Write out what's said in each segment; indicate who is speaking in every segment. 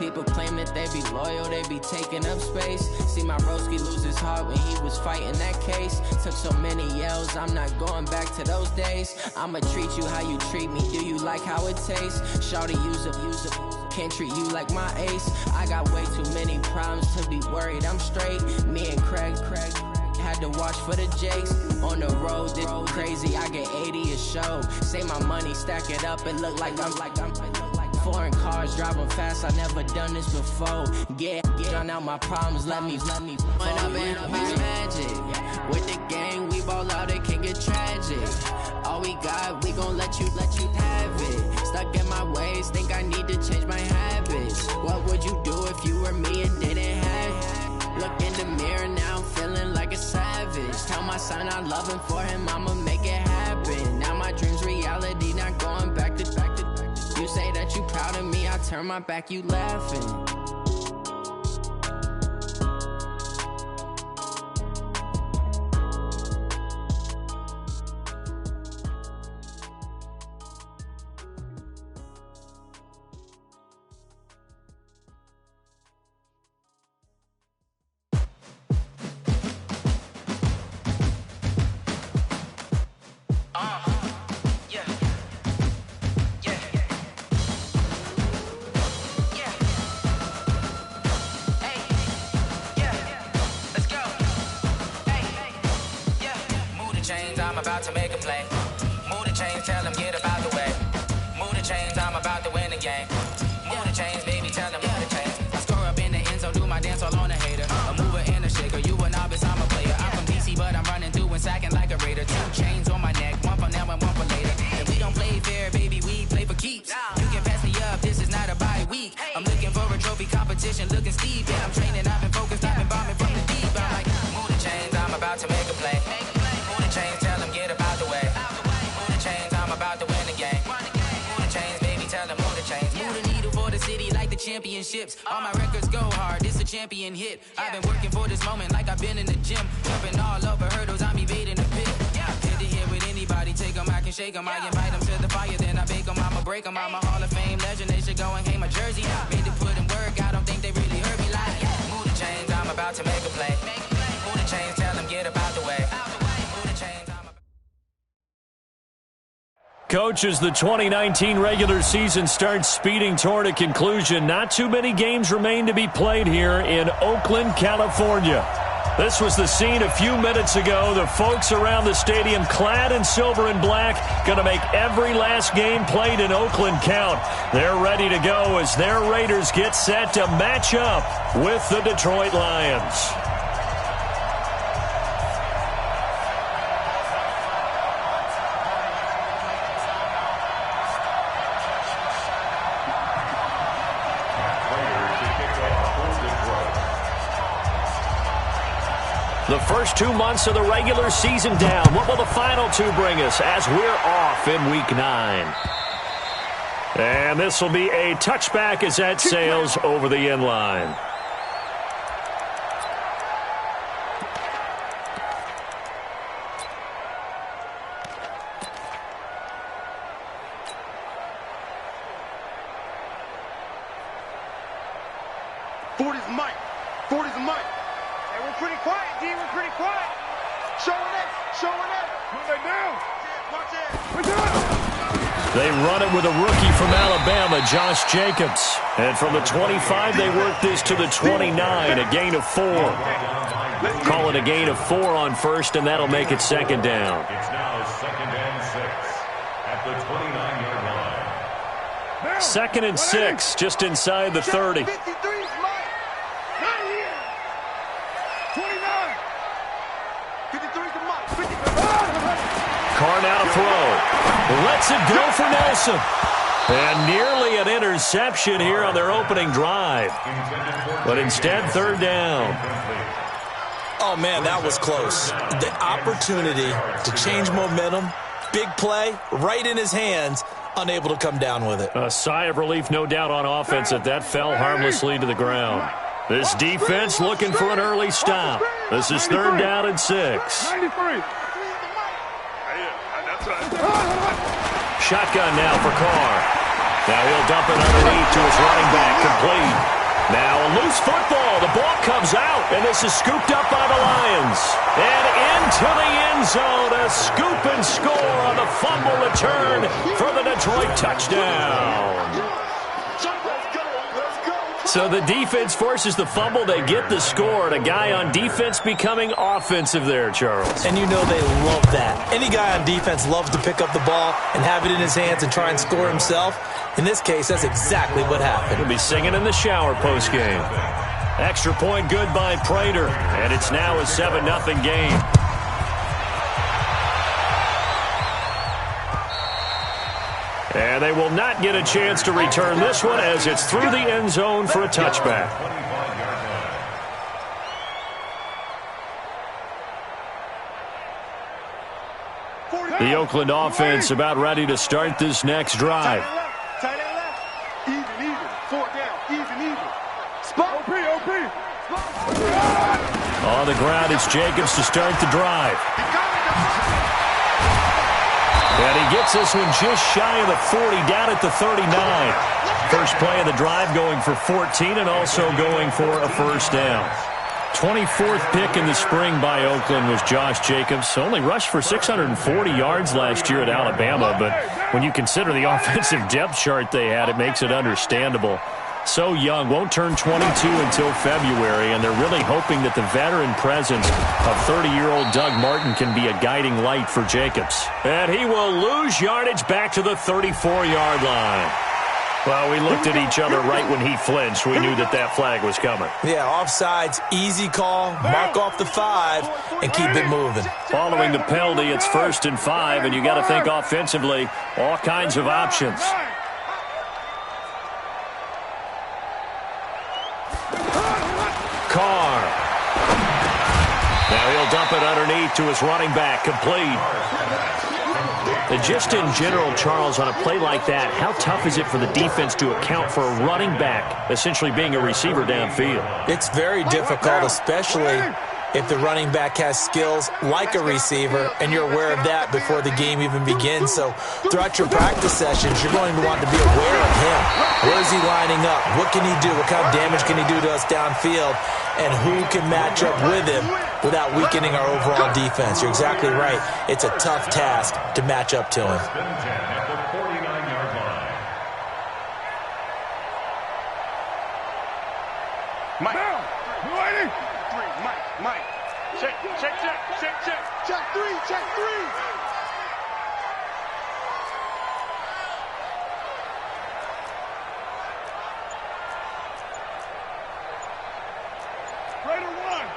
Speaker 1: People claim that they be loyal, they be taking up space. See my broski lose his heart when he was fighting that case. Took so many yells, I'm not going back to those days. I'ma treat you how you treat me, do you like how it tastes? Shawty, use up, can't treat you like my ace. I got way too many problems to be worried, I'm straight. Me and Craig had to watch for the Jakes. On the road, this crazy, I get 80 a show. Say my money, stack it up, it look like I'm foreign cars, driving fast, I never done this before. Get drown out my problems, let me When I've been magic. With the gang, we ball out, it can get tragic. All we got, we gon' let you have it. Stuck in my ways, think I need to change my habits. What would you do if you were me and didn't have it? Look in the mirror now, I'm feeling like a savage. Tell my son I love him, for him I'ma make it happen. Now my dream's reality, not going back to. You say that you proud of me, I turn my back, you laughing.
Speaker 2: I'm about to make a play. Move the chains, tell them get about the way. Move the chains, I'm about to win the game. Move the chains, baby, tell them move the chains. I score up in the end zone, do my dance all on a hater. A mover and a shaker, you a novice, I'm a player. I'm from DC, but I'm running through and sacking like a raider. 2 chains on my neck, one for now and one for later. And we don't play fair, baby, we play for keeps. You can pass me up, this is not a bye week. I'm looking for a trophy competition, looking steep. And I'm training, I've been focused, I've been bombing from the deep. I'm like, move the chains, I'm about to make a play. Move the chains, tell them get about the way. Move the chains, I'm about to win the game. Move the chains, baby, tell them move the chains. Move the needle for the city like the championships. All my records go hard, this a champion hit. I've been working for this moment like I've been in the gym. Jumping all over hurdles, I'm evading the pit. Hit to hit with anybody, take them, I can shake them. I invite them to the fire, then I bake them, I'ma break them. I'm a Hall of Fame legend, they should go and hang my jersey. Made to put in work, I don't think they really heard me like. Move the chains, I'm about to make a play. Move the chains, tell them get about the way.
Speaker 3: Coach, as the 2019 regular season starts speeding toward a conclusion, not too many games remain to be played here in Oakland, California. This was the scene a few minutes ago. The folks around the stadium clad in silver and black going to make every last game played in Oakland count. They're ready to go as their Raiders get set to match up with the Detroit Lions. The first 2 months of the regular season down. What will the final 2 bring us as we're off in Week 9? And this will be a touchback as that sails over the end line. They run it with a rookie from Alabama, Josh Jacobs. And from the 25, they work this to the 29, a gain of 4. Call it a gain of 4 on first, and that'll make it second down.
Speaker 4: It's now 2nd and 6 at the 29-yard line.
Speaker 3: 2nd and 6, just inside the 30. Carr now to throw. Lets it go for Nelson. And nearly an interception here on their opening drive. But instead, 3rd down.
Speaker 5: Oh, man, that was close. The opportunity to change momentum, big play, right in his hands, unable to come down with it.
Speaker 3: A sigh of relief, no doubt, on offense that fell harmlessly to the ground. This defense looking for an early stop. This is 3rd down and 6. Shotgun now for Carr. Now he'll dump it underneath to his running back, complete. Now a loose football. The ball comes out, and this is scooped up by the Lions. And into the end zone, a scoop and score on the fumble return for the Detroit touchdown. So the defense forces the fumble. They get the score. And a guy on defense becoming offensive there, Charles.
Speaker 5: And you know they love that. Any guy on defense loves to pick up the ball and have it in his hands and try and score himself. In this case, that's exactly what happened.
Speaker 3: He'll be singing in the shower postgame. Extra point good by Prater. And it's now a 7-0 game. And they will not get a chance to return this one as it's through the end zone for a touchback. The Oakland offense about ready to start this next drive. On the ground, it's Jacobs to start the drive. And he gets this one just shy of the 40, down at the 39. First play of the drive going for 14 and also going for a first down. 24th pick in the spring by Oakland was Josh Jacobs. Only rushed for 640 yards last year at Alabama, but when you consider the offensive depth chart they had, it makes it understandable. So young, won't turn 22 until February, and they're really hoping that the veteran presence of 30-year-old Doug Martin can be a guiding light for Jacobs. And he will lose yardage back to the 34-yard line. Well, we looked at each other right when he flinched. We knew that that flag was coming.
Speaker 5: Yeah, offsides, easy call, mark off the 5, and keep it moving.
Speaker 3: Following the penalty, it's 1st and 5, and you got to think offensively, all kinds of options. Carr. Now he'll dump it underneath to his running back, complete. And just in general, Charles, on a play like that, how tough is it for the defense to account for a running back essentially being a receiver downfield?
Speaker 5: It's very difficult, especially if the running back has skills like a receiver, and you're aware of that before the game even begins. So throughout your practice sessions, you're going to want to be aware of him. Where is he lining up? What can he do? What kind of damage can he do to us downfield? And who can match up with him without weakening our overall defense? You're exactly right. It's a tough task to match up to him.
Speaker 6: Mike, check 3. Raider 1.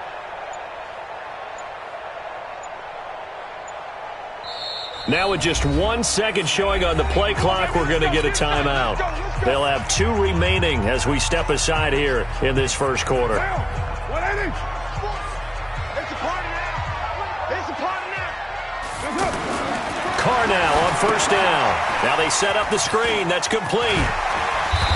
Speaker 3: Now with just 1 second showing on the play clock, we're going to get a timeout. They'll have 2 remaining as we step aside here in this first quarter. Carr now on first down. Now they set up the screen. That's complete.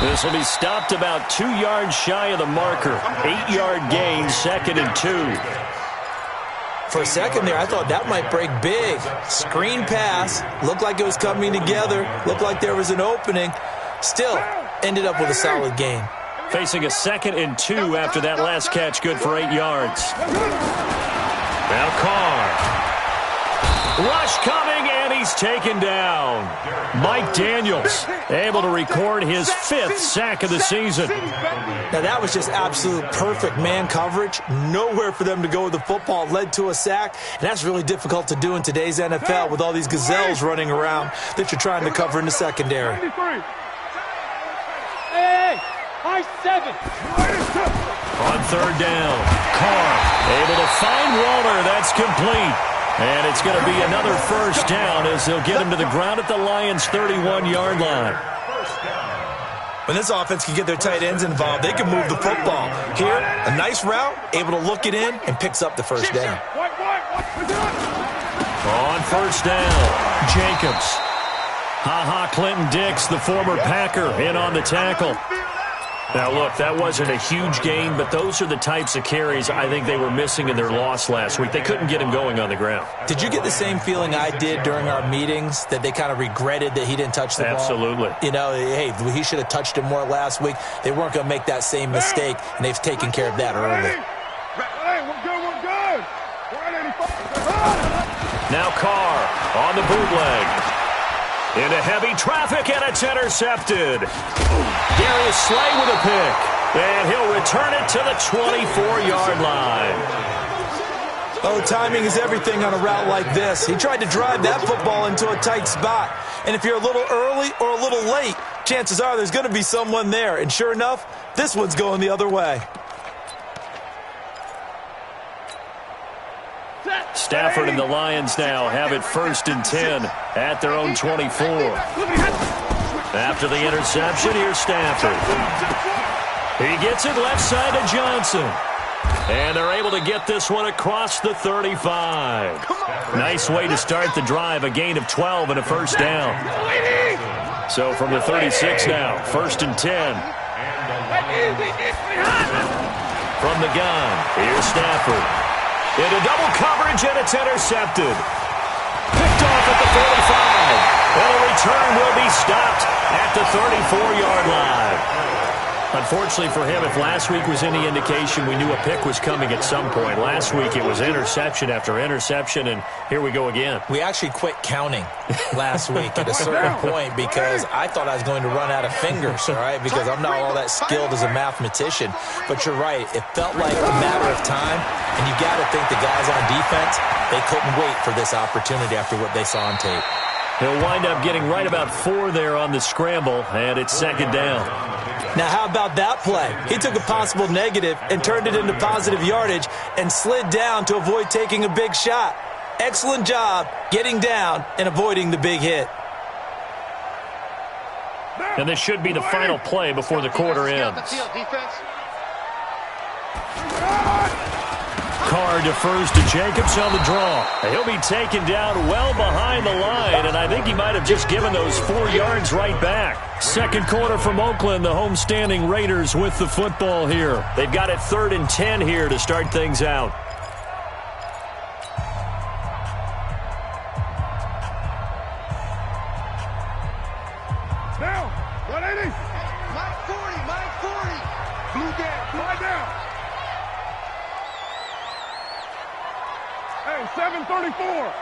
Speaker 3: This will be stopped about 2 yards shy of the marker. 8-yard gain, 2nd and 2.
Speaker 5: For a second there, I thought that might break big. Screen pass. Looked like it was coming together. Looked like there was an opening. Still, ended up with a solid gain.
Speaker 3: Facing a 2nd and 2 after that last catch, good for 8 yards. Now Carr. Rush coming, and he's taken down. Mike Daniels able to record his 5th sack of the season.
Speaker 5: Now that was just absolute perfect man coverage. Nowhere for them to go with the football. Led to a sack, and that's really difficult to do in today's NFL with all these gazelles running around that you're trying to cover in the secondary.
Speaker 6: Hey, high 7.
Speaker 3: On third down, Carr able to find Waller. That's complete. And it's going to be another first down as they'll get him to the ground at the Lions' 31-yard line.
Speaker 5: When this offense can get their tight ends involved, they can move the football. Here, a nice route, able to look it in, and picks up the first down.
Speaker 3: On first down, Jacobs. Ha-ha, Clinton Dix, the former Packer, in on the tackle. Now, look, that wasn't a huge gain, but those are the types of carries I think they were missing in their loss last week. They couldn't get him going on the ground.
Speaker 5: Did you get the same feeling I did during our meetings, that they kind of regretted that he didn't touch the ball?
Speaker 3: Absolutely.
Speaker 5: You know, hey, he should have touched it more last week. They weren't going to make that same mistake, and they've taken care of that early.
Speaker 6: Hey, we're good.
Speaker 3: Now Carr on the bootleg. Into heavy traffic, and it's intercepted. Darius Slay with a pick. And he'll return it to the 24-yard line.
Speaker 5: Oh, timing is everything on a route like this. He tried to drive that football into a tight spot. And if you're a little early or a little late, chances are there's going to be someone there. And sure enough, this one's going the other way.
Speaker 3: Stafford and the Lions now have it 1st and 10 at their own 24. After the interception, here's Stafford. He gets it left side to Johnson. And they're able to get this one across the 35. Nice way to start the drive, a gain of 12 and a first down. So from the 36 now, 1st and 10. From the gun, here's Stafford. Into double coverage, and it's intercepted. Picked off at the 45. And a return will be stopped at the 34-yard line. Unfortunately for him, if last week was any indication, we knew a pick was coming at some point. Last week it was interception after interception, and here we go again.
Speaker 5: We actually quit counting last week at a certain point because I thought I was going to run out of fingers, all right, because I'm not all that skilled as a mathematician. But you're right. It felt like a matter of time, and you got to think the guys on defense, they couldn't wait for this opportunity after what they saw on tape.
Speaker 3: He'll wind up getting right about 4 there on the scramble, and it's 2nd down.
Speaker 5: Now, how about that play? He took a possible negative and turned it into positive yardage and slid down to avoid taking a big shot. Excellent job getting down and avoiding the big hit.
Speaker 3: And this should be the final play before the quarter ends. Carr defers to Jacobs on the draw. He'll be taken down well behind the line, and I think he might have just given those 4 yards right back. 2nd quarter from Oakland, the homestanding Raiders with the football here. They've got it 3rd and 10 here to start things out.
Speaker 6: Now, 180. Mike 40. Blue gang, slide down. Hey, 734.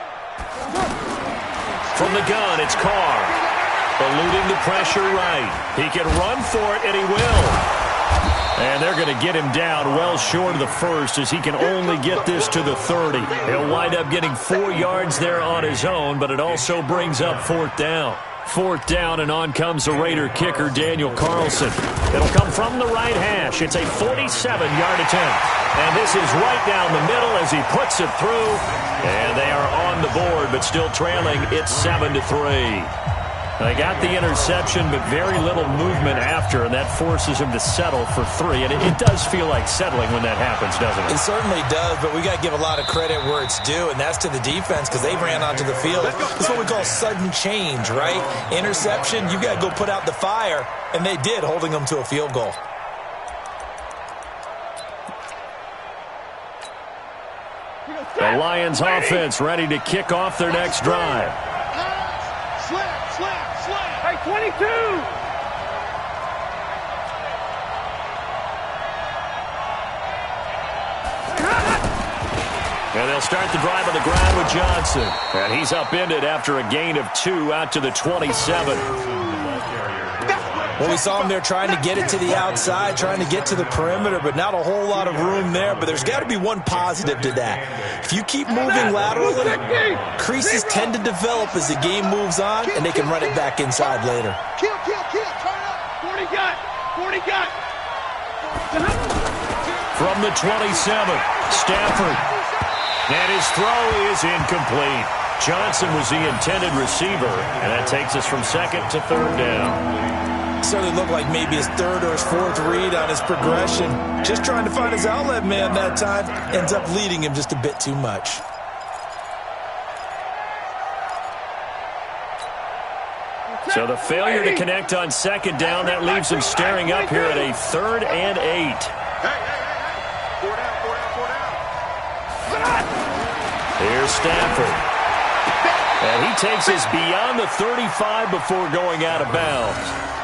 Speaker 3: From the gun, it's Carr. Eluding the pressure right. He can run for it, and he will. And they're going to get him down well short of the first as he can only get this to the 30. He'll wind up getting 4 yards there on his own, but it also brings up 4th down. 4th down, and on comes the Raider kicker, Daniel Carlson. It'll come from the right hash. It's a 47-yard attempt. And this is right down the middle as he puts it through. And they are on the board, but still trailing. It's 7-3. They got the interception, but very little movement after, and that forces him to settle for 3. And it does feel like settling when that happens, doesn't it?
Speaker 5: It certainly does, but we got to give a lot of credit where it's due, and that's to the defense because they ran onto the field. It's what we call sudden change, right? Interception, you got to go put out the fire, and they did, holding them to a field goal.
Speaker 3: The Lions offense ready to kick off their next drive.
Speaker 6: Slap. Hey, 22.
Speaker 3: And they'll start the drive on the ground with Johnson. And he's upended after a gain of 2 out to the 27.
Speaker 5: Well, we saw him there trying to get it to the outside, trying to get to the perimeter, but not a whole lot of room there. But there's got to be one positive to that. If you keep moving laterally, creases tend to develop as the game moves on, and they can run it back inside later.
Speaker 6: Kill. Turn up. 40 got.
Speaker 3: From the 27, Stafford. And his throw is incomplete. Johnson was the intended receiver, and that takes us from 2nd to 3rd down.
Speaker 5: Certainly looked like maybe his 3rd or his 4th read on his progression. Just trying to find his outlet man that time. Ends up leading him just a bit too much.
Speaker 3: So the failure to connect on second down, that leaves him staring up here at a 3rd and 8. Here's Stafford. And he takes us beyond the 35 before going out of bounds.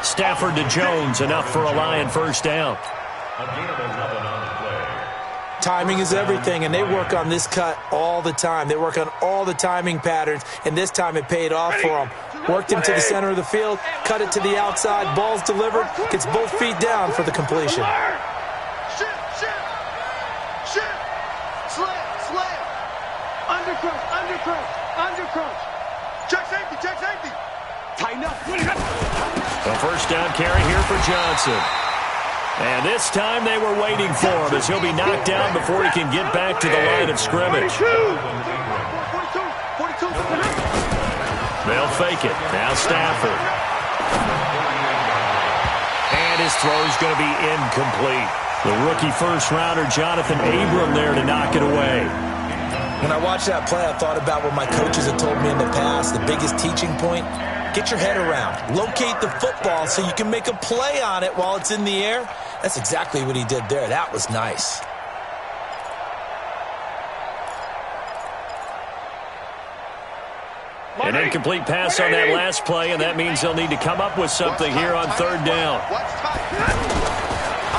Speaker 3: Stafford to Jones, enough for a Lion first down.
Speaker 4: A gain of 11 on the play.
Speaker 5: Timing is everything, and they work on this cut all the time. They work on all the timing patterns, and this time it paid off for them. Worked him to the center of the field, cut it to the outside, ball's delivered, gets both feet down for the completion.
Speaker 6: Slam. Undercrunch. Check safety. Tighten up.
Speaker 3: A first down carry here for Johnson. And this time they were waiting for him as he'll be knocked down before he can get back to the line of scrimmage.
Speaker 6: 42.
Speaker 3: They'll fake it. Now Stafford. And his throw's going to be incomplete. The rookie first-rounder Jonathan Abram there to knock it away.
Speaker 5: When I watched that play, I thought about what my coaches had told me in the past. The biggest teaching point, get your head around. Locate the football so you can make a play on it while it's in the air. That's exactly what he did there. That was nice.
Speaker 3: An incomplete pass on that last play, and that means they'll need to come up with something here on 3rd down.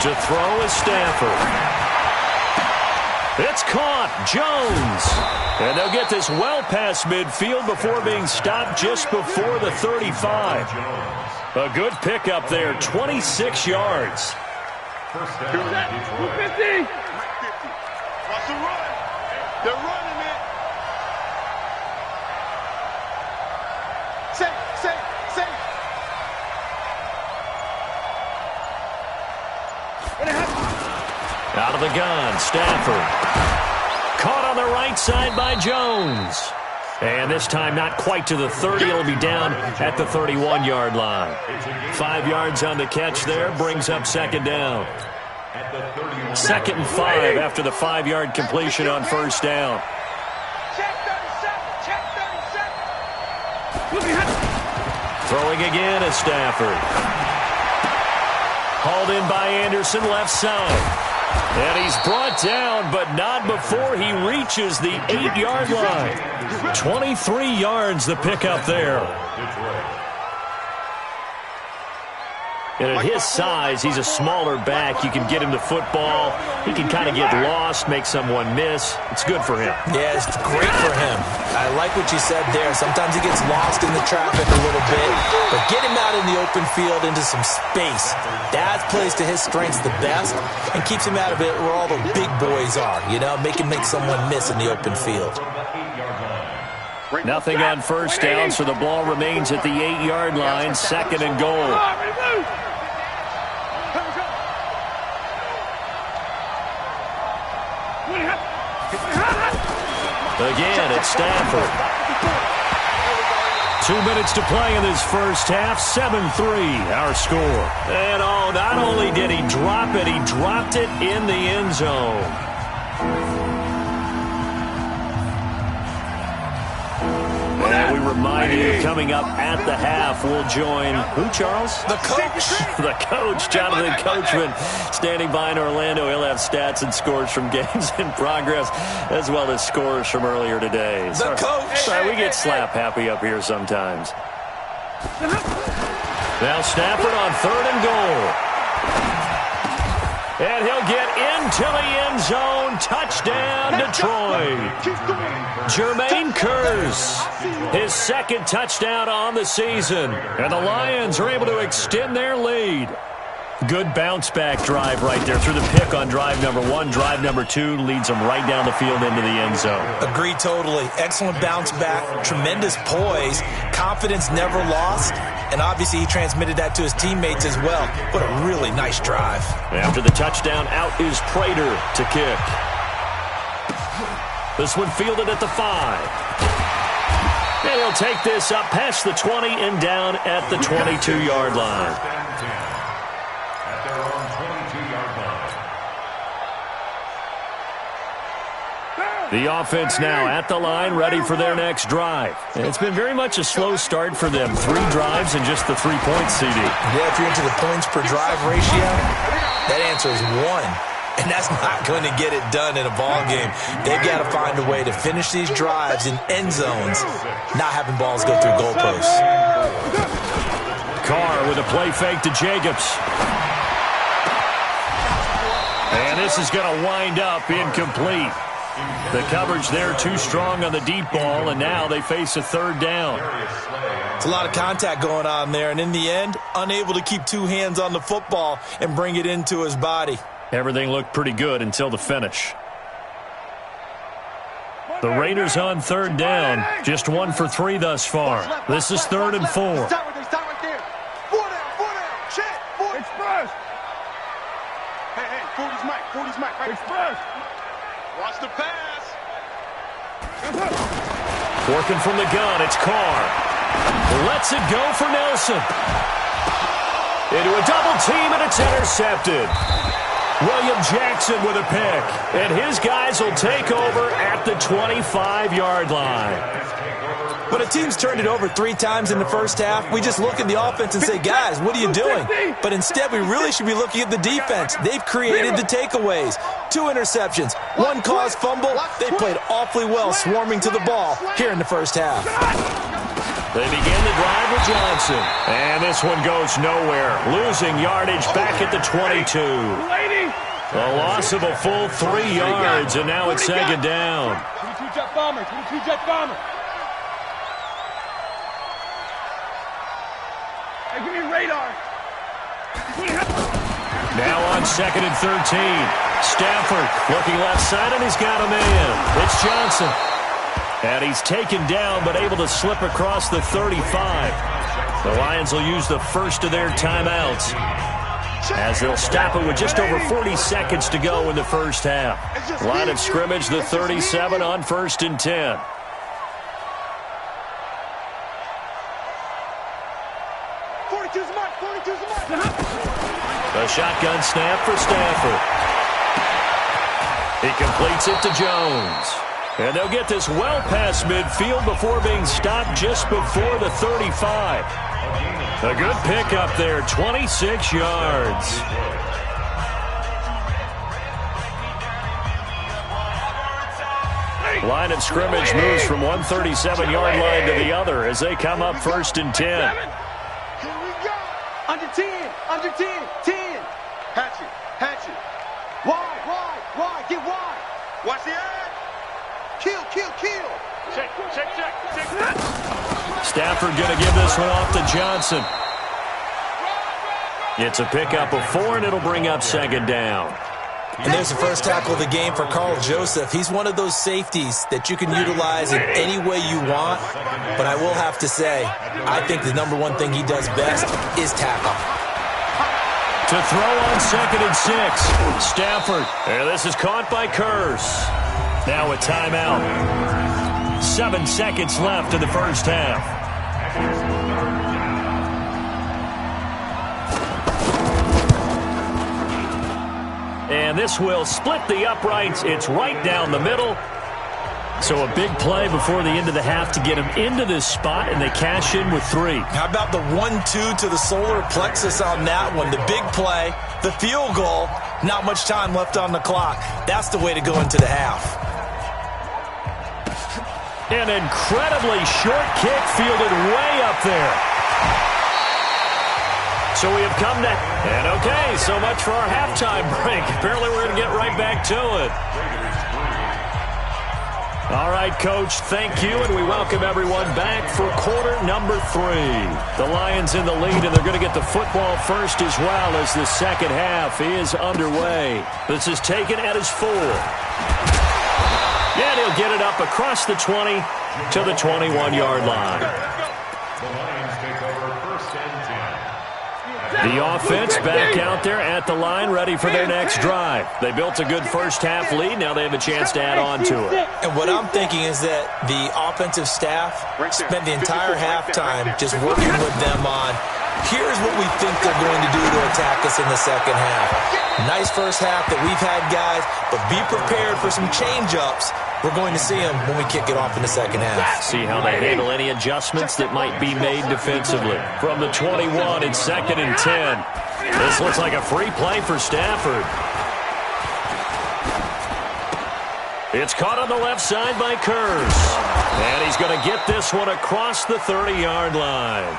Speaker 3: To throw is Stafford. It's caught. Jones. And they'll get this well past midfield before being stopped just before the 35. A good pickup there, 26 yards.
Speaker 4: First down, Detroit.
Speaker 6: 250. Watch the run. They're running it. Safe.
Speaker 3: Out of the gun, Stafford. Caught on the right side by Jones. And this time not quite to the 30. It'll be down at the 31-yard line. 5 yards on the catch there. Brings up second down. 2nd and 5 after the 5-yard completion on first down. Throwing again is Stafford. Hauled in by Anderson, left side. And he's brought down, but not before he reaches the 8-yard line. 23 yards the pickup there. And at his size, he's a smaller back. You can get him to football. He can kind of get lost, make someone miss. It's good for him.
Speaker 5: Yeah, it's great for him. I like what you said there. Sometimes he gets lost in the traffic a little bit, but get him out in the open field into some space. That plays to his strengths the best and keeps him out of it where all the big boys are, you know, make someone miss in the open field.
Speaker 3: Nothing on first down, so the ball remains at the 8-yard line, 2nd and goal. Again, it's Stafford. 2 minutes to play in this first half. 7-3, our score. And not only did he drop it, he dropped it in the end zone. And we remind you, coming up at the half, we'll join who, Charles?
Speaker 5: The coach.
Speaker 3: The coach, Jonathan Coachman, standing by in Orlando. He'll have stats and scores from games in progress, as well as scores from earlier today.
Speaker 5: The coach.
Speaker 3: Sorry, we get slap happy up here sometimes. Now Stafford on 3rd and goal. And he'll get into the end zone. Touchdown, Detroit. Jermaine Kearse, his 2nd touchdown on the season. And the Lions are able to extend their lead. Good bounce-back drive right there through the pick on drive number 1. Drive number 2 leads them right down the field into the end zone.
Speaker 5: Agree totally. Excellent bounce back, tremendous poise, confidence never lost, and obviously he transmitted that to his teammates as well. What a really nice drive.
Speaker 3: After the touchdown, out is Prater to kick. This one fielded at the 5. And he'll take this up past the 20 and down at the 22-yard line. The offense now at the line, ready for their next drive. It's been very much a slow start for them. 3 drives and just the 3 points, CD.
Speaker 5: Yeah, if you're into the points per drive ratio, that answer is 1. And that's not going to get it done in a ball game. They've got to find a way to finish these drives in end zones, not having balls go through goalposts.
Speaker 3: Carr with a play fake to Jacobs. And this is going to wind up incomplete. The coverage there too strong on the deep ball, and now they face a 3rd down.
Speaker 5: It's a lot of contact going on there, and in the end, unable to keep 2 hands on the football and bring it into his body.
Speaker 3: Everything looked pretty good until the finish. The Raiders on 3rd down, just 1 for 3 thus far. This is 3rd and 4.
Speaker 6: Stop right there. 4 down. Check. 4. Express. Hey, 40's Mike. 40's Mike. Right. Express. Watch the pass.
Speaker 3: Working from the gun, it's Carr. Lets it go for Nelson. Into a double team, and it's intercepted. William Jackson with a pick. And his guys will take over at the 25-yard line.
Speaker 5: When a team's turned it over 3 times in the first half, we just look at the offense and say, guys, what are you doing? But instead, we really should be looking at the defense. They've created the takeaways. 2 interceptions, 1 caused fumble. They played awfully well swarming to the ball here in the first half.
Speaker 3: They begin the drive with Johnson. And this one goes nowhere. Losing yardage back at the 22. A loss of a full 3 yards, and now it's 2nd down.
Speaker 6: 22 jet bomber. 22 jet bomber. Hey, give me radar.
Speaker 3: Now on 2nd and 13. Stafford looking left side, and he's got a man. It's Johnson. And he's taken down, but able to slip across the 35. The Lions will use the first of their timeouts, as they'll stop it with just over 40 seconds to go in the first half. Line of scrimmage, the 37 on 1st and 10. A shotgun snap for Stafford. He completes it to Jones. And they'll get this well past midfield before being stopped just before the 35. A good pickup there, 26 yards. Line of scrimmage moves from one 37-yard line to the other as they come up 1st and 10.
Speaker 6: Here we go. Under 10. 10. Hatchet. Wide. Get wide. Watch the eye. Kill. Check.
Speaker 3: Stafford going to give this one off to Johnson. It's a pickup of 4, and it'll bring up 2nd down.
Speaker 5: And there's the first tackle of the game for Carl Joseph. He's one of those safeties that you can utilize in any way you want. But I will have to say, I think the number one thing he does best is tackle.
Speaker 3: To throw on 2nd and 6. Stafford. And this is caught by Curse. Now a timeout. 7 seconds left in the first half. And this will split the uprights. It's right down the middle. So a big play before the end of the half to get him into this spot, and they cash in with 3.
Speaker 5: How about the 1-2 to the solar plexus on that one? The big play, the field goal, not much time left on the clock. That's the way to go into the half.
Speaker 3: An incredibly short kick fielded way up there. So we have come to, and okay, so much for our halftime break. Apparently we're going to get right back to it. All right, Coach, thank you, and we welcome everyone back for quarter number 3. The Lions in the lead, and they're going to get the football first as well as the second half is underway. This is taken at his 4. And he'll get it up across the 20 to the 21-yard line. The offense back out there at the line, ready for their next drive. They built a good first half lead. Now they have a chance to add on to it.
Speaker 5: And what I'm thinking is that the offensive staff spent the entire halftime just working with them on, here's what we think they're going to do to attack us in the second half. Nice first half that we've had, guys, but be prepared for some change-ups We're going to see them when we kick it off in the second half.
Speaker 3: See how they handle any adjustments that might be made defensively. From the 21, it's 2nd and 10. This looks like a free play for Stafford. It's caught on the left side by Kurz. And he's going to get this one across the 30-yard line.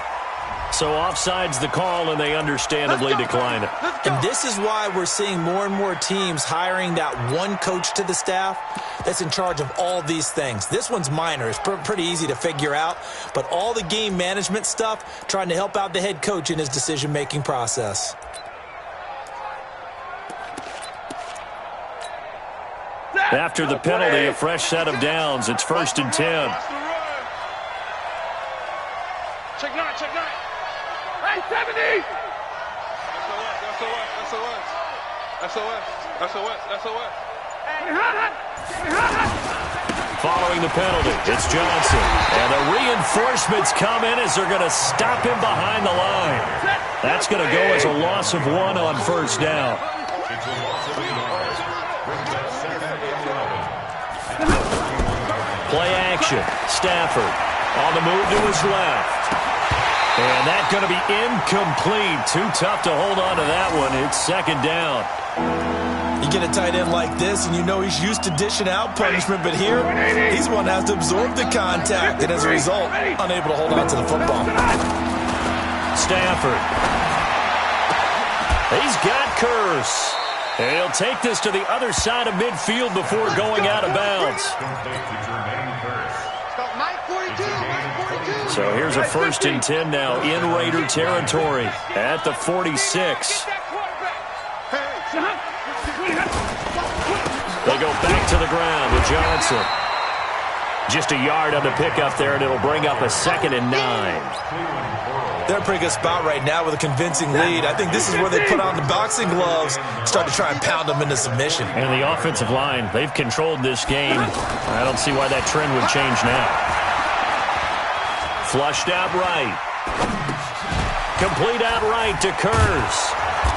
Speaker 3: So offside's the call, and they understandably decline it.
Speaker 5: And this is why we're seeing more and more teams hiring that one coach to the staff that's in charge of all these things. This one's minor. It's pretty easy to figure out. But all the game management stuff, trying to help out the head coach in his decision-making process.
Speaker 3: After the penalty, a fresh set of downs. It's 1st and 10.
Speaker 6: Check 9, check 9. Hey, 70! SOS.
Speaker 3: Following the penalty, it's Johnson. And the reinforcements come in as they're going to stop him behind the line. That's going to go as a loss of 1 on 1st down. Play action. Stafford on the move to his left. And that's going to be incomplete. Too tough to hold on to that one. It's 2nd down.
Speaker 5: You get a tight end like this, and you know he's used to dishing out punishment, but here, he's one that has to absorb the contact, and as a result, unable to hold on to the football.
Speaker 3: Stafford. He's got Kurz. And he'll take this to the other side of midfield before going out of bounds. So here's a 1st and 10 now in Raider territory at the 46. They go back to the ground with Johnson. Just a yard on the pickup there, and it'll bring up a 2nd and 9.
Speaker 5: They're in a pretty good spot right now with a convincing lead. I think this is where they put on the boxing gloves, start to try and pound them into submission.
Speaker 3: And the offensive line, they've controlled this game. I don't see why that trend would change now. Flushed out right. Complete out right to Kurz.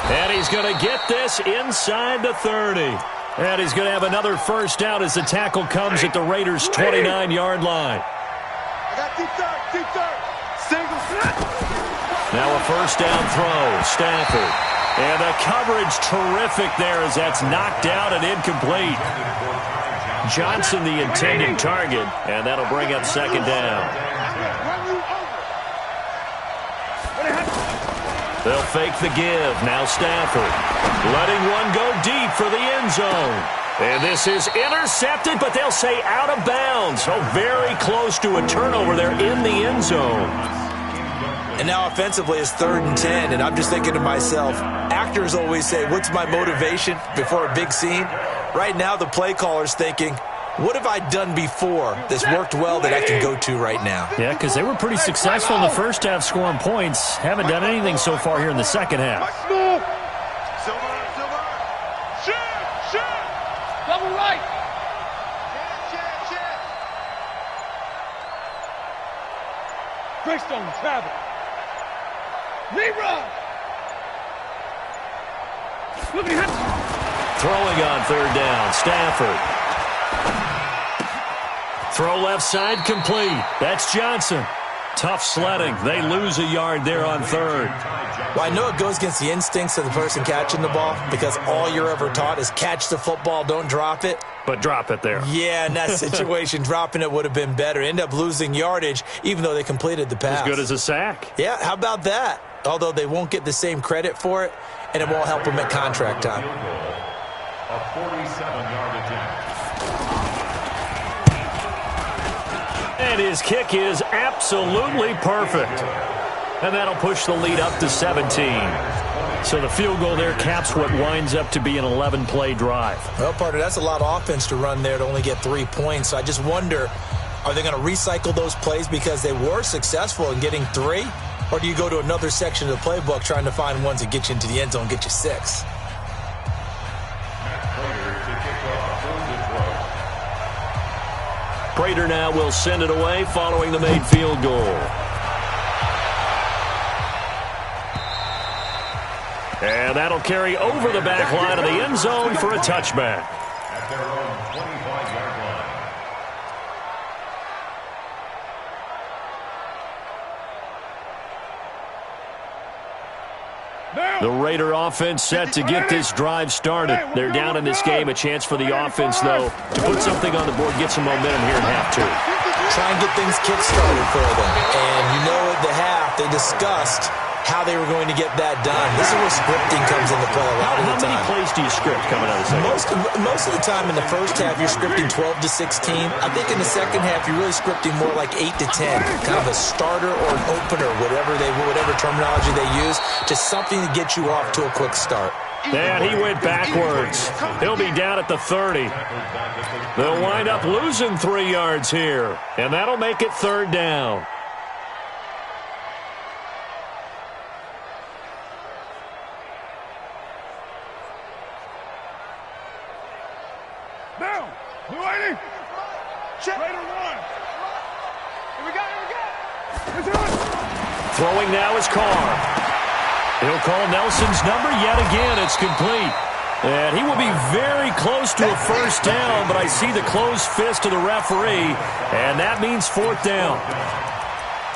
Speaker 3: And he's going to get this inside the 30. And he's going to have another 1st down as the tackle comes at the Raiders' 29-yard line.
Speaker 6: I got deep third. Single snap.
Speaker 3: Now a 1st down throw. Stafford. And the coverage terrific there as that's knocked out and incomplete. Johnson the intended target, and that'll bring up 2nd down. They'll fake the give. Now Stafford letting one go deep for the end zone. And this is intercepted, but they'll say out of bounds. So very close to a turnover there in the end zone.
Speaker 5: And now offensively it's 3rd and 10, and I'm just thinking to myself, actors always say, what's my motivation before a big scene? Right now the play caller's thinking, what have I done before that's worked well that I can go to right now?
Speaker 3: Yeah, because they were pretty successful in the first half scoring points. Haven't done anything so far here in the second half.
Speaker 6: Double right. Greystone, travel. Leroy.
Speaker 3: Throwing on 3rd down, Stafford. Throw left side complete. That's Johnson. Tough sledding. They lose a yard there on 3rd.
Speaker 5: Well, I know it goes against the instincts of the person catching the ball because all you're ever taught is catch the football, don't drop it.
Speaker 3: But drop it there.
Speaker 5: Yeah, in that situation, dropping it would have been better. End up losing yardage, even though they completed the pass.
Speaker 3: As good as a sack.
Speaker 5: Yeah, how about that? Although they won't get the same credit for it, and it won't help them at contract time.
Speaker 4: A 47-yard attempt.
Speaker 3: And his kick is absolutely perfect. And that'll push the lead up to 17. So the field goal there caps what winds up to be an 11-play drive.
Speaker 5: Well, partner, that's a lot of offense to run there to only get 3 points. So I just wonder, are they going to recycle those plays because they were successful in getting 3? Or do you go to another section of the playbook trying to find ones that get you into the end zone, get you 6?
Speaker 3: Prater now will send it away following the made field goal. And that'll carry over the back line of the end zone for a touchback.
Speaker 4: At their own 25-yard line.
Speaker 3: The Raider offense set to get this drive started. They're down in this game. A chance for the offense, though, to put something on the board, get some momentum here in half two.
Speaker 5: Try and get things kick-started for them. And you know at the half, they discussed how they were going to get that done. This is where scripting comes into play a lot of the time.
Speaker 3: How many plays do you script coming out of the second?
Speaker 5: Most of the time in the first half, you're scripting 12 to 16. I think in the second half, you're really scripting more like 8 to 10. Kind of a starter or an opener, whatever terminology they use. Just something to get you off to a quick start.
Speaker 3: And he went backwards. He'll be down at the 30. They'll wind up losing 3 yards here. And that'll make it third down.
Speaker 6: Down. Blue 80. Check. Raider 1. Here we go. Let's do it.
Speaker 3: Throwing now is Carr. He'll call Nelson's number yet again. It's complete. And he will be very close to a first down, but I see the closed fist of the referee, and that means fourth down.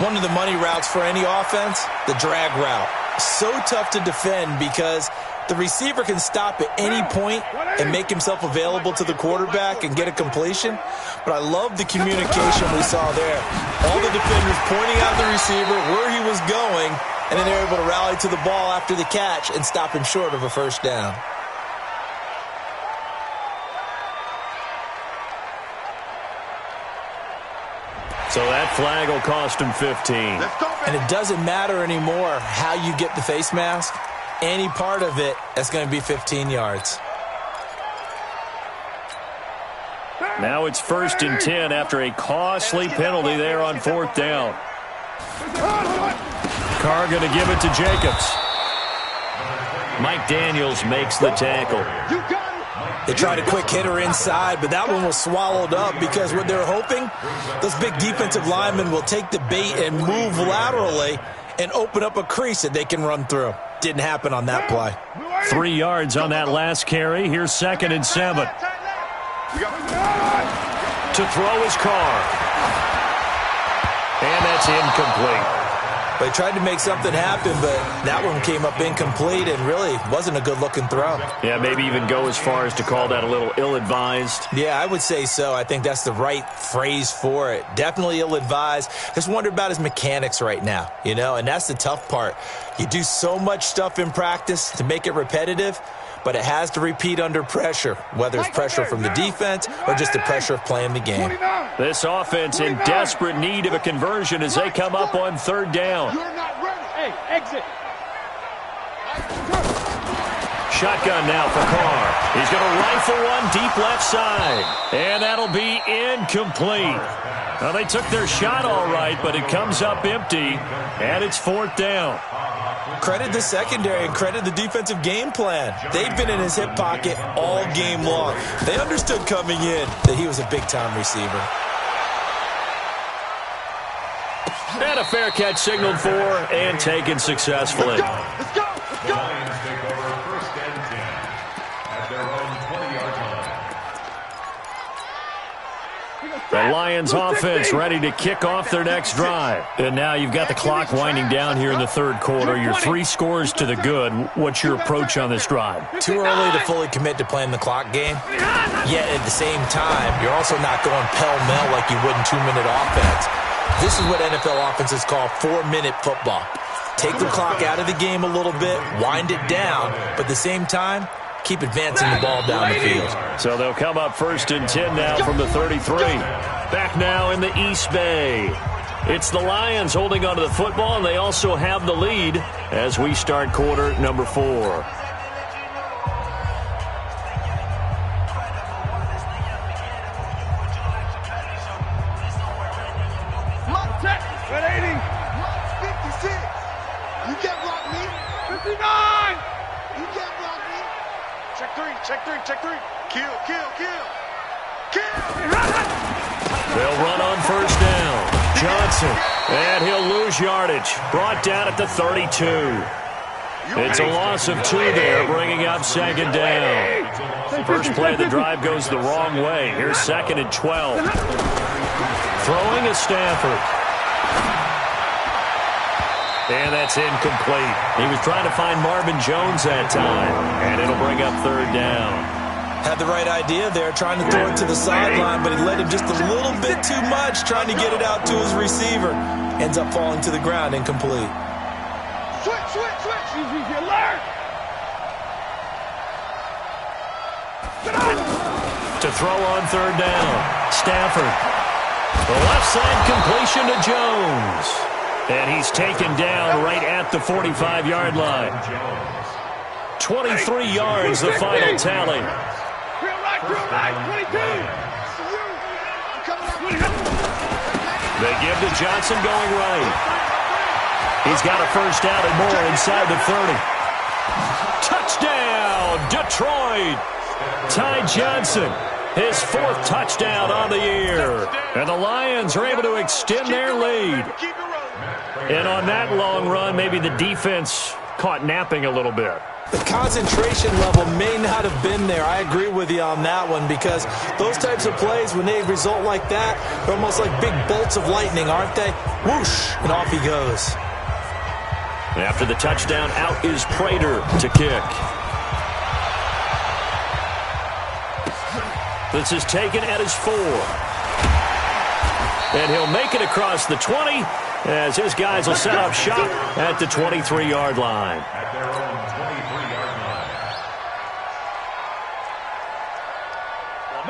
Speaker 5: One of the money routes for any offense, the drag route. So tough to defend because the receiver can stop at any point and make himself available to the quarterback and get a completion. But I love the communication we saw there. All the defenders pointing out the receiver, where he was going, and then they're able to rally to the ball after the catch and stop him short of a first down.
Speaker 3: So that flag will cost him 15.
Speaker 5: And it doesn't matter anymore how you get the face mask. Any part of it, that's going to be 15 yards.
Speaker 3: Now it's 1st and 10 after a costly penalty there on fourth down. Carr going to give it to Jacobs. Mike Daniels makes the tackle.
Speaker 5: They tried a quick hitter inside, but that one was swallowed up because what they're hoping, those big defensive linemen will take the bait and move laterally and open up a crease that they can run through. Didn't happen on that play.
Speaker 3: 3 yards on that last carry. Here's 2nd and 7. To throw is Carr. And that's incomplete.
Speaker 5: They tried to make something happen, but that one came up incomplete and really wasn't a good-looking throw.
Speaker 3: Yeah, maybe even go as far as to call that a little ill-advised.
Speaker 5: Yeah, I would say so. I think that's the right phrase for it. Definitely ill-advised. Just wonder about his mechanics right now, you know, and that's the tough part. You do so much stuff in practice to make it repetitive, but it has to repeat under pressure, whether it's pressure from the defense or just the pressure of playing the game.
Speaker 3: This offense in desperate need of a conversion as they come up on third down.
Speaker 6: You're not ready. Hey, exit.
Speaker 3: Shotgun now for Carr. He's going to rifle one deep left side. And that'll be incomplete. Well, they took their shot all right, but it comes up empty, and it's fourth down.
Speaker 5: Credit the secondary and credit the defensive game plan. They've been in his hip pocket all game long. They understood coming in that he was a big-time receiver.
Speaker 3: And a fair catch signaled for and taken successfully.
Speaker 6: Let's go.
Speaker 4: Lions take over 1st and 10 at their own 20-yard line.
Speaker 3: The Lions offense ready to kick off their next drive. And now you've got the clock winding down here in the third quarter. You're 3 scores to the good. What's your approach on this drive?
Speaker 5: Too early to fully commit to playing the clock game. Yet at the same time, you're also not going pell-mell like you would in 2-minute offense. This is what NFL offenses call 4-minute football. Take the clock out of the game a little bit, wind it down, but at the same time, keep advancing the ball down the field.
Speaker 3: So they'll come up 1st and 10 now from the 33. Back now in the East Bay. It's the Lions holding onto the football, and they also have the lead as we start quarter number 4.
Speaker 6: Red 80. 56. You can't block me. 59. You can't block me. Check 3. Kill.
Speaker 3: They'll run on first down. Johnson, and he'll lose yardage. Brought down at the 32. It's a loss of 2 there, bringing up 2nd down. First play of the drive goes the wrong way. Here's 2nd and 12. Throwing is Stafford. And that's incomplete. He was trying to find Marvin Jones that time, and it'll bring up third down.
Speaker 5: Had the right idea there, trying to throw it to the sideline, but he led him just a little bit too much, trying to get it out to his receiver. Ends up falling to the ground, incomplete.
Speaker 6: Switch. Easy, alert.
Speaker 3: To throw on third down, Stafford. The left side completion to Jones. And he's taken down right at the 45-yard line. 23 yards, the final tally.
Speaker 6: Real right, 22.
Speaker 3: They give to Johnson going right. He's got a first down and more inside the 30. Touchdown, Detroit. Ty Johnson, his fourth touchdown on the year. And the Lions are able to extend their lead. And on that long run, maybe the defense caught napping a little bit.
Speaker 5: The concentration level may not have been there. I agree with you on that one, because those types of plays, when they result like that, they're almost like big bolts of lightning, aren't they? Whoosh, and off he goes.
Speaker 3: After the touchdown, out is Prater to kick. This is taken at his 4. And he'll make it across the 20 as his guys will set up shop at the 23-yard line.
Speaker 4: At their own 23-yard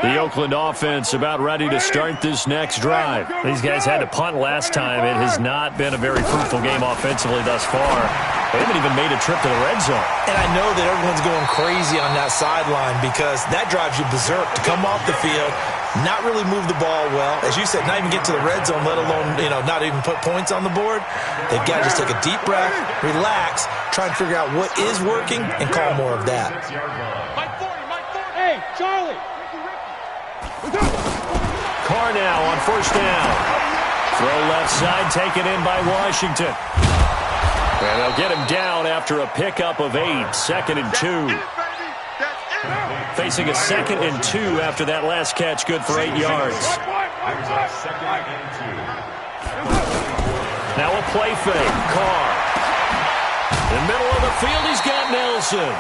Speaker 4: line.
Speaker 3: The Oakland offense about ready to start this next drive. These guys had to punt last time. It has not been a very fruitful game offensively thus far. They haven't even made a trip to the red zone.
Speaker 5: And I know that everyone's going crazy on that sideline, because that drives you berserk to come off the field, not really move the ball well. As you said, not even get to the red zone, let alone, not even put points on the board. They've got to just take a deep breath, relax, try and figure out what is working, and call more of that.
Speaker 6: Mike 40. Hey, Charlie.
Speaker 3: Carr now on first down. Throw left side, taken in by Washington. And they'll get him down after a pickup of 8, 2nd and 2. Facing a 2nd and 2 after that last catch, good for 8 yards. Now a play fake. Carr. In the middle of the field, he's got Nelson.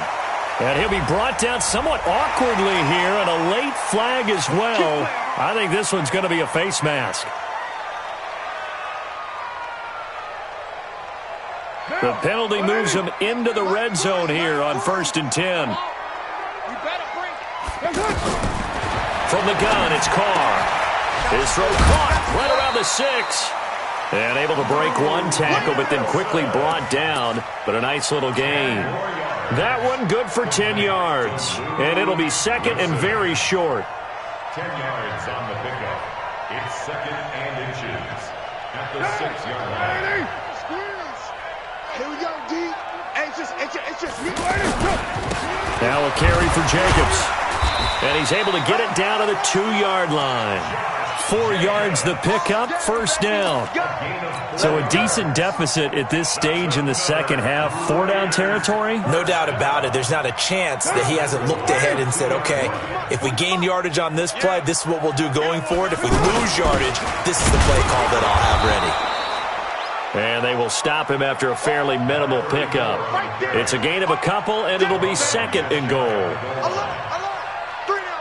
Speaker 3: And he'll be brought down somewhat awkwardly here, and a late flag as well. I think this one's going to be a face mask. The penalty moves him into the red zone here on 1st and 10. From the gun, it's Carr. His throw caught right around the 6. And able to break one tackle, but then quickly brought down. But a nice little gain. That one good for 10 yards. And it'll be 2nd and very short.
Speaker 4: 10 yards on the pickup. It's 2nd and inches at the 6-yard line.
Speaker 6: Here we go, D. It's just me.
Speaker 3: Now a carry for Jacobs. And he's able to get it down to the 2-yard line. 4 yards the pickup, first down. So a decent deficit at this stage in the second half. 4-down territory?
Speaker 5: No doubt about it. There's not a chance that he hasn't looked ahead and said, okay, if we gain yardage on this play, this is what we'll do going forward. If we lose yardage, this is the play call that I'll have ready.
Speaker 3: And they will stop him after a fairly minimal pickup. It's a gain of a couple, and it'll be 2nd and goal.
Speaker 6: Three down.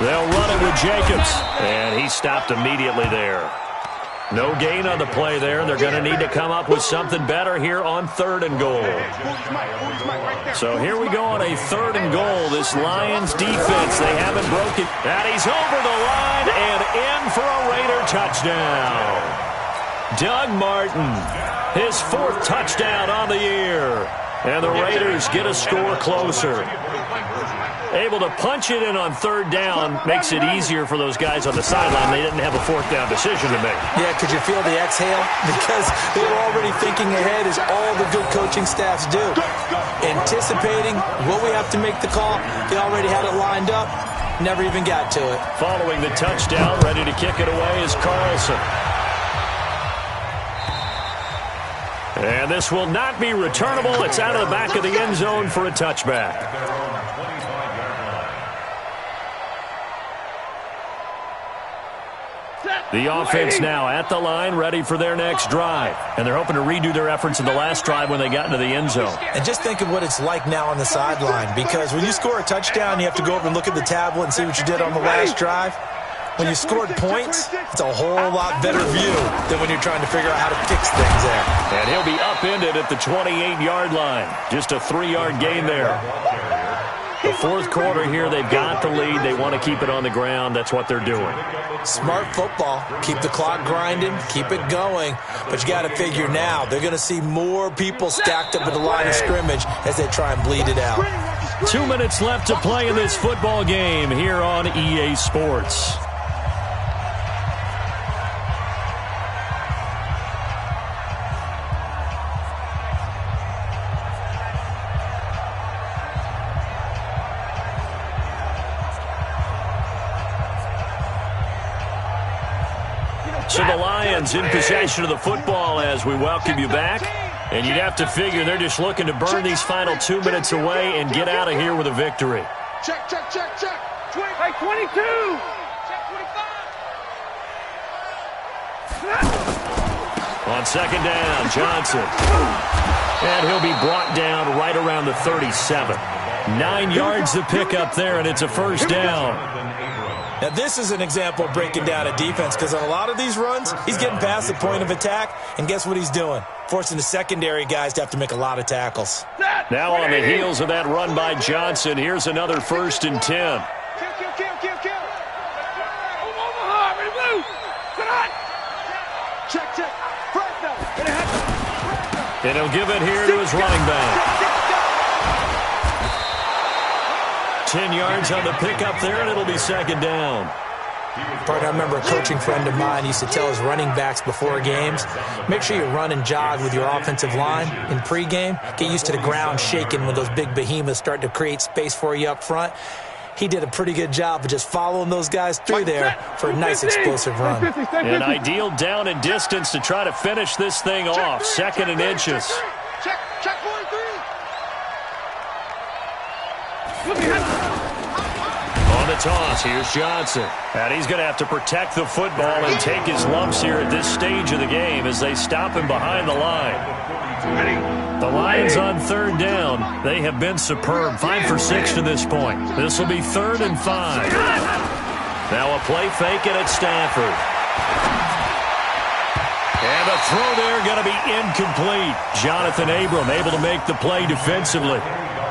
Speaker 3: They'll run it with Jacobs, and he stopped immediately there. No gain on the play there. They're going to need to come up with something better here on 3rd and goal. So here we go on a 3rd and goal. This Lions defense, they haven't broken. And he's over the line and in for a Raider touchdown. Doug Martin, his 4th touchdown on the year. And the Raiders get a score closer. Able to punch it in on 3rd down makes it easier for those guys on the sideline. They didn't have a 4th down decision to make.
Speaker 5: Yeah, could you feel the exhale? Because they were already thinking ahead, as all the good coaching staffs do. Anticipating what we have to make the call. They already had it lined up. Never even got to it.
Speaker 3: Following the touchdown, ready to kick it away is Carlson. And this will not be returnable. It's out of the back of the end zone for a touchback. The offense now at the line, ready for their next drive. And they're hoping to redo their efforts in the last drive when they got into the end zone.
Speaker 5: And just think of what it's like now on the sideline, because when you score a touchdown, you have to go over and look at the tablet and see what you did on the last drive. When you scored points, it's a whole lot better view than when you're trying to figure out how to fix things there.
Speaker 3: And he'll be upended at the 28-yard line. Just a 3-yard gain there. The fourth quarter here, they've got the lead. They want to keep it on the ground. That's what they're doing.
Speaker 5: Smart football. Keep the clock grinding. Keep it going. But you got to figure now, they're going to see more people stacked up at the line of scrimmage as they try and bleed it out.
Speaker 3: 2 minutes left to play in this football game here on EA Sports. So the Lions in possession of the football as we welcome you back. And you'd have to figure they're just looking to burn these final 2 minutes away and get out of here with a victory.
Speaker 6: Check. Hey, 22. Check 25.
Speaker 3: On second down, Johnson. And he'll be brought down right around the 37. 9 yards to pick up there, and it's a first down.
Speaker 5: Now, this is an example of breaking down a defense, because on a lot of these runs, he's getting past the point of attack, and guess what he's doing? Forcing the secondary guys to have to make a lot of tackles.
Speaker 3: Now on the heels of that run by Johnson, here's another 1st and 10.
Speaker 6: Kill. Omaha, ready to move. Come on. Check.
Speaker 3: And he'll give it here to his running back. 10 yards on the pickup there, and it'll be second down.
Speaker 5: Partner, I remember a coaching friend of mine used to tell his running backs before games, make sure you run and jog with your offensive line in pregame. Get used to the ground shaking when those big behemoths start to create space for you up front. He did a pretty good job of just following those guys through there for a nice explosive run.
Speaker 3: An ideal down and distance to try to finish this thing off. 2nd and inches.
Speaker 6: Check 43.
Speaker 3: On the toss, here's Johnson. And he's going to have to protect the football and take his lumps here at this stage of the game as they stop him behind the line. The Lions on 3rd down. They have been superb. 5 for 6 to this point. This will be 3rd and 5. Now a play fake, and it's Stafford. And the throw there going to be incomplete. Jonathan Abram able to make the play defensively.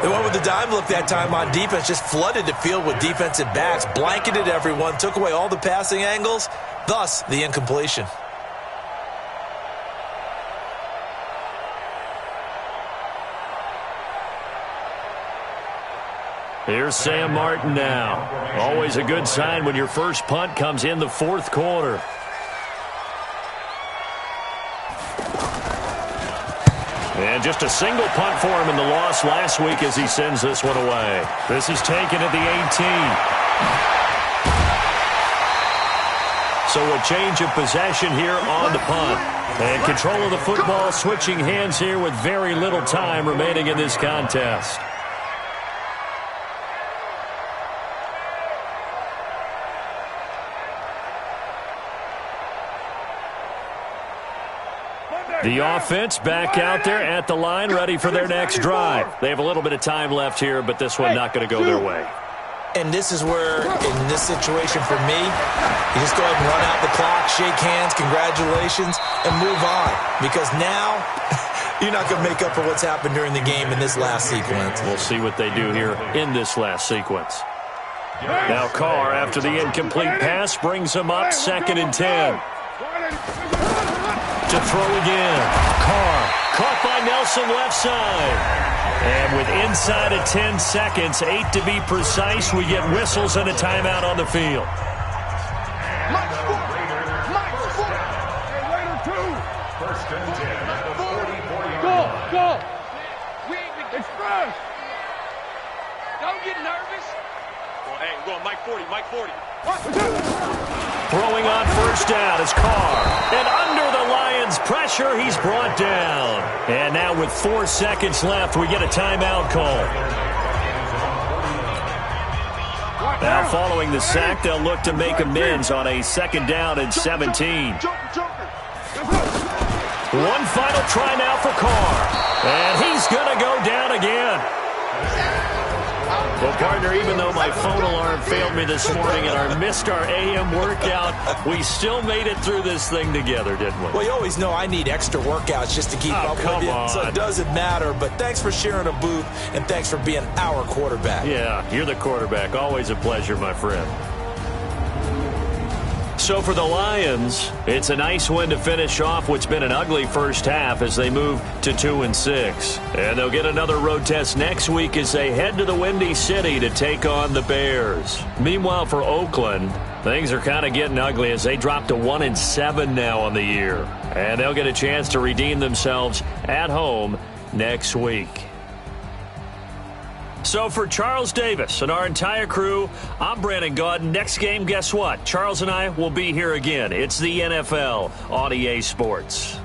Speaker 5: They went with the dime look that time on defense, just flooded the field with defensive backs, blanketed everyone, took away all the passing angles, thus the incompletion.
Speaker 3: Here's Sam Martin now. Always a good sign when your first punt comes in the 4th quarter. And just a single punt for him in the loss last week as he sends this one away. This is taken at the 18. So a change of possession here on the punt. And control of the football switching hands here with very little time remaining in this contest. The offense back out there at the line, ready for their next drive. They have a little bit of time left here, but this one not going to go their way.
Speaker 5: And this is where, in this situation for me, you just go ahead and run out the clock, shake hands, congratulations, and move on. Because now, you're not going to make up for what's happened during the game in this last sequence.
Speaker 3: We'll see what they do here in this last sequence. Now Carr, after the incomplete pass, brings him up 2nd and 10. To throw again. Carr caught by Nelson left side. And with inside of 10 seconds, 8 to be precise, we get whistles and a timeout on the field.
Speaker 4: First and 10 at the 44-yard line.
Speaker 6: Go. We ain't been express. Don't get nervous.
Speaker 7: Well, hey, we're going Mike 40.
Speaker 3: Throwing on first down is Carr. And under the Lions' pressure, he's brought down. And now with 4 seconds left, we get a timeout call. Now following the sack, they'll look to make amends on a 2nd down and 17. One final try now for Carr. And he's going to go down again. Well, partner, even though my phone alarm failed me this morning and I missed our AM workout, we still made it through this thing together, didn't we?
Speaker 5: Well, you always know I need extra workouts just to keep up with you, so it doesn't matter. But thanks for sharing a booth, and thanks for being our quarterback.
Speaker 3: Yeah, you're the quarterback. Always a pleasure, my friend. So for the Lions, it's a nice win to finish off what's been an ugly first half as they move to 2-6. And they'll get another road test next week as they head to the Windy City to take on the Bears. Meanwhile, for Oakland, things are kind of getting ugly as they drop to 1-7 now on the year. And they'll get a chance to redeem themselves at home next week. So for Charles Davis and our entire crew, I'm Brandon Gaudin. Next game, guess what? Charles and I will be here again. It's the NFL on EA Sports.